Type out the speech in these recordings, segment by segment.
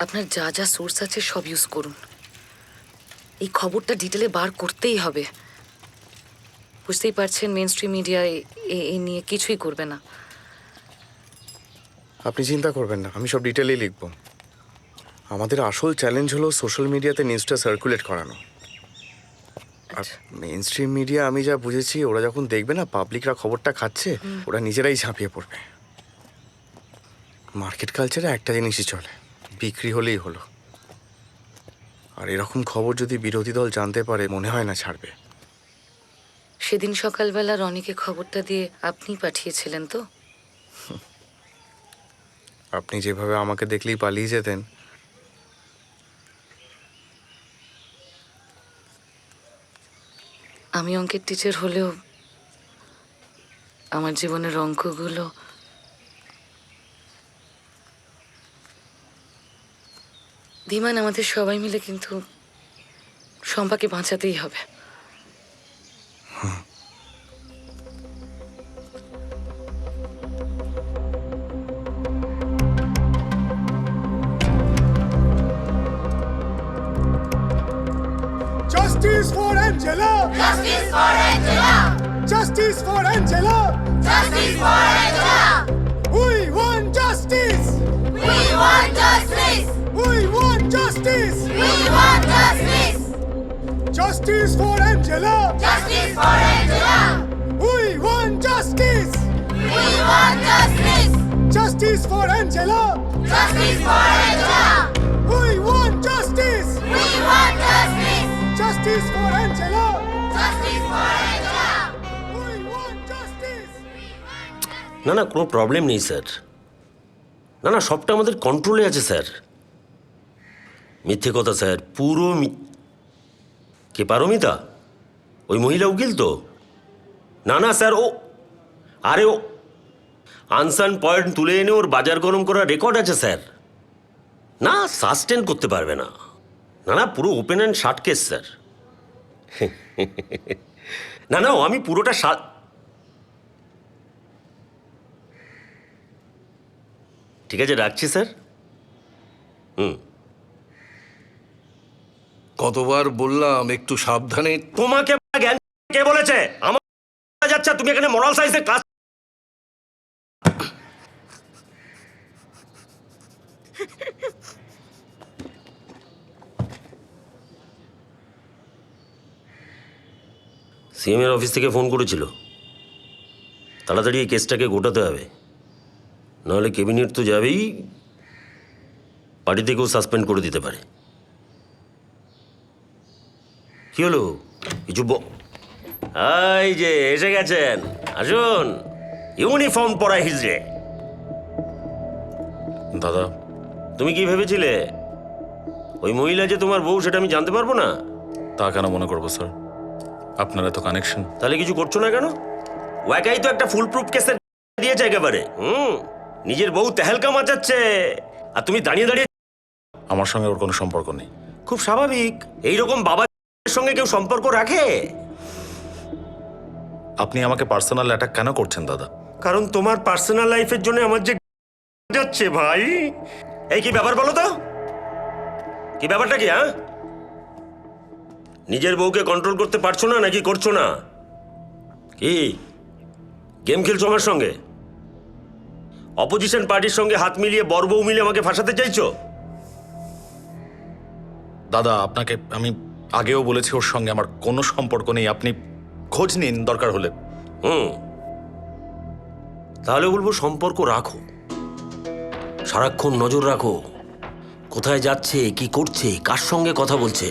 আপনার যা যা সোর্স আছে সব ইউজ করুন। এই খবরটা ডিটেলে বার করতেই হবে। বুঝতেই পারছেন মেন স্ট্রিম মিডিয়া এই নিয়ে কিছুই করবে না। আপনি চিন্তা করবেন না, আমি সব ডিটেলেই লিখব। আমাদের আসল চ্যালেঞ্জ হলো সোশ্যাল মিডিয়াতে নিউজটা সার্কুলেট করানো। আর মেন স্ট্রিম মিডিয়া আমি যা বুঝেছি, ওরা যখন দেখবে না পাবলিকরা খবরটা খাচ্ছে, ওরা নিজেরাই ঝাঁপিয়ে পড়বে। মার্কেট কালচারে একটা জিনিসই চলে, বিক্রি হলেই হলো। আর এরকম খবর যদি বিরোধী দল জানতে পারে, মনে হয় না ছাড়বে। সেদিন সকালবেলা রনিকে খবরটা দিয়ে আপনি পাঠিয়েছিলেন তো? আপনি যেভাবে আমাকে দেখলেই পালিয়ে যেতেন, আমি অঙ্কের টিচার হলেও আমার জীবনের অঙ্কগুলো ধীমান, আমাদের সবাই মিলে কিন্তু শম্পাকে বাঁচাতেই হবে। Justice for Angela! Justice for Angela! Justice for Angela! Justice for Angela! We want justice! We want justice! We want justice! We want justice! Justice for Angela! Justice for Angela! We want justice! We want justice! Justice for Angela! Justice for Angela! We want justice! We want justice! Justice for Angela! Justice for Angela! We want justice! না না, কোনো problem নেই sir. না না, সবটা আমাদের কন্ট্রোলে আছে স্যার। মিথ্যে কথা স্যার, পুরো কে পারমিতা? ওই মহিলা উকিল তো? না না স্যার, ও আনসান পয়েন্ট তুলে এনে ওর বাজার গরম করার রেকর্ড আছে স্যার। না, সাস্টেন করতে পারবে না। না না, পুরো open and shirt case sir. না না, আমি পুরোটা ঠিক আছে, রাখছি স্যার। কতবার বললাম একটু সাবধানে। তোমাকে জ্ঞান কে বলেছে? আমার যাচ্ছে, তুমি এখানে মোরাল সায়েন্সের ক্লাস। সিএম এর অফিস থেকে ফোন করেছিল, তাড়াতাড়ি এই কেসটাকে গোটাতে হবে, নাহলে ক্যাবিনেট তো যাবেই, পার্টি থেকেও সাসপেন্ড করে দিতে পারে। কি হলো? কিছু এই যে এসে গেছেন, আসুন। ইউনিফর্ম পরা হিজড়ে। দাদা। তুমি কি ভেবেছিলে ওই মহিলা যে তোমার বউ সেটা আমি জানতে পারবো না? তা কেন মনে করবো স্যার, আপনার এত কানেকশন। তাহলে কিছু করছো না কেন? ও একাই তো একটা ফুল প্রুফ কেসের দিয়েছে একেবারে। নিজের বউ তেহেলকা মাচাচ্ছে, আর তুমি দাঁড়িয়ে দাঁড়িয়ে। আমার সঙ্গে ওর কোনো সম্পর্ক নেই। খুব স্বাভাবিক, এইরকম বাবার সঙ্গে কেউ সম্পর্ক রাখে? আপনি আমাকে পার্সোনাল অ্যাটাক কেন করছেন দাদা? কারণ তোমার পার্সোনাল লাইফের জন্য আমার যে যাচ্ছে ভাই। এই কি ব্যাপার বলো তো, কি ব্যাপারটা কি? হ্যাঁ, নিজের বউকে কন্ট্রোল করতে পারছো না নাকি করছো না? কি গেম খেলছো আমার সঙ্গে? অপোজিশন পার্টির সঙ্গে হাত মিলিয়ে বড় বউ মিলে আমাকে ফাঁসাতে চাইছো? দাদা, আপনাকে আমি আগেও বলেছি ওর সঙ্গে আমার কোনো সম্পর্ক নেই। আপনি খোঁজ নিন দরকার হলে। তাহলে বলবো সম্পর্ক রাখো, সারাক্ষণ নজর রাখো কোথায় যাচ্ছে, কি করছে, কার সঙ্গে কথা বলছে।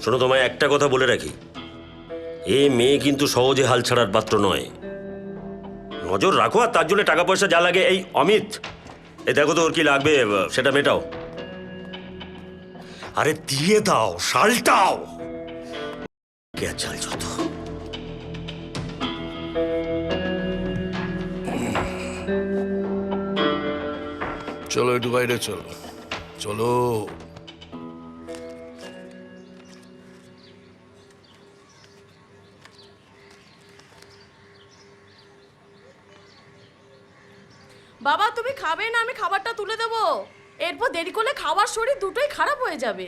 শোনো, তোমায় একটা কথা বলে রাখি, এ মেয়ে কিন্তু সহজে হাল ছাড়ার পাত্র নয়। নজর রাখো, আর তার জন্য টাকা পয়সা যা লাগে। এই অমিত, এই দেখো তো ওর কি লাগবে, সেটা মেটাও। আরে দিয়ে দাও, শালটাও। কে চাল যত। চলো একটু বাইরে চলো, চলো। বাবা তুমি খাবে না? আমি খাবারটা তুলে দেবো। এরপর দেরি করলে খাওয়ার শরীর দুটোই খারাপ হয়ে যাবে।